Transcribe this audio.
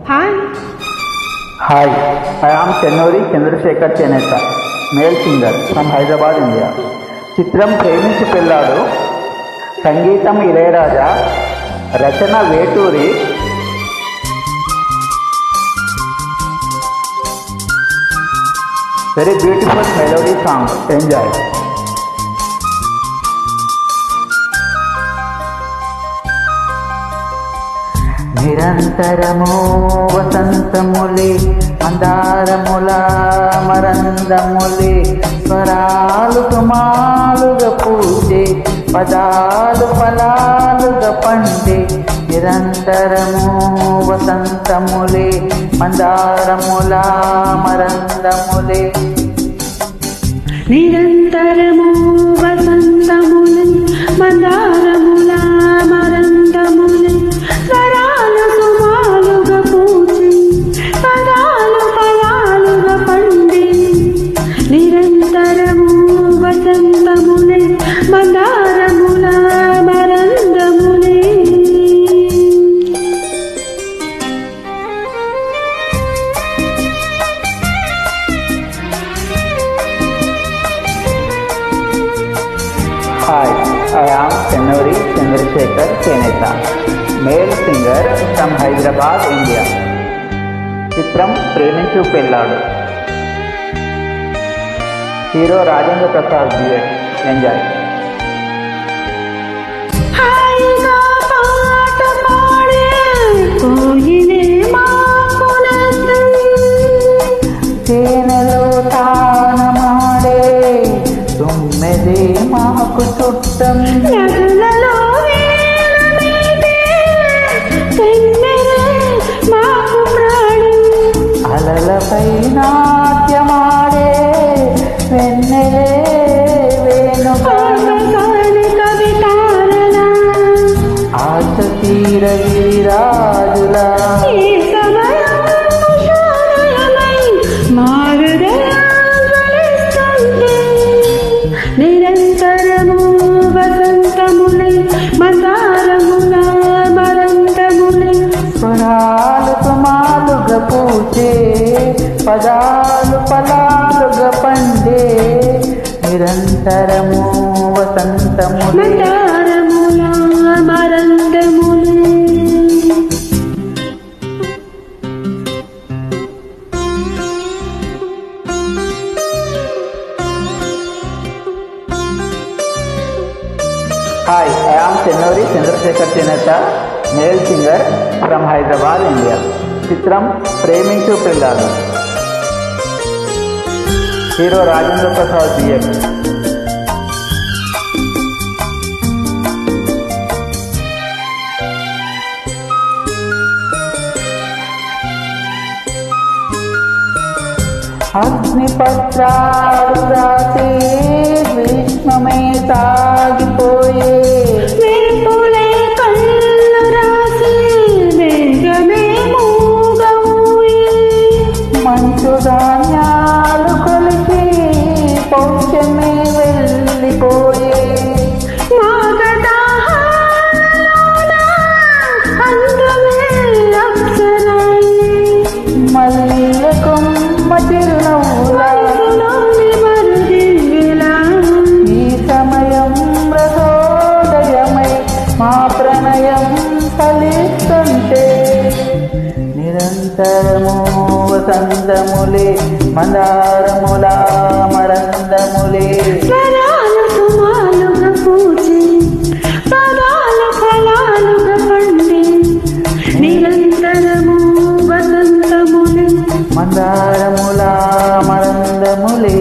Hi. Hi, I am Chennuri Chandrasekhar Cheneta, male singer from Hyderabad, India. చిత్రం ప్రేమించి పెళ్ళాడు. సంగీతం ఇళయరాజా, రచన Veturi. Very beautiful melody song. Enjoy. నిరంతరము వసంతములే మందారముల మరందములే స్వరాలు సుమాలుగా పూజే పదాలు ఫలాలుగా పండే. నిరంతరము వసంతములే మందారముల మరందములే. నిరంతరము వసంతములే మందారముల మరందములే స్వరాలు సుమాలుగా పూజి పదాలు ఫలాలుగా పండి. నిరంతరము వసంతములే మందారముల మరందములే. Hi, I am Chennuri Chandrasekhar Cheneta, male singer from Hyderabad, India. చిత్రం Preminchu Pelladu. Hero Rajendra Prasad duet. Enjoy. హాయిగా పాట పాడే కోయిలే మాకునది, తేనెలో తానమాడే తుమ్మెదే మాకు చుట్టం. నదులలో వీణమీదే తెమ్మెరే మాకు ప్రాణం. అలలపై నాట్యమాడే వెన్నెలే వేణుగానం. ఆకాశాని కవితారల ఆశ తీర విరాజులా ఈ సమయం ఉషానయమై మా హృదయం జ్వలిస్తుంటే. నిరంతరము వసంతములే మందారముల మరందములే స్వరాలు సుమాలుగా పూచే పదాలు ఫలాలుగా పండే. నిరంతరము వసంతములే మందారముల మరందములే. Hi, I am Chennuri Chandrasekhar Cheneta, male singer from Hyderabad, India. చిత్రం ప్రేమించు పెళ్ళాడు. Hero Rajendra Prasad duet. అగ్నిపత్రాలు రాసే గ్రీష్మమే సాగిపోయే. వేపులే కళ్ళు రాసి వేగమే మూగమూయే. మంచు ధాన్యాలు కొలిచి పౌష్యమే వెళ్ళిపోయే. మాగదాహాలలోన అందమే అప్సరాయే. మల్లె కొమ్మ చిరునవ్వుల మనసులోని మరుదివ్వెలా ఈ సమయం రసోదయమై మా ప్రణయం ఫలిస్తుంటే. నిరంతరము వసంతములే మందారముల మరందములే. స్వరాలు సుమాలుగా పూచి పదాలు ఫలాలుగా పండి. నిరంతరము వసంతములే మందారముల మరందములే.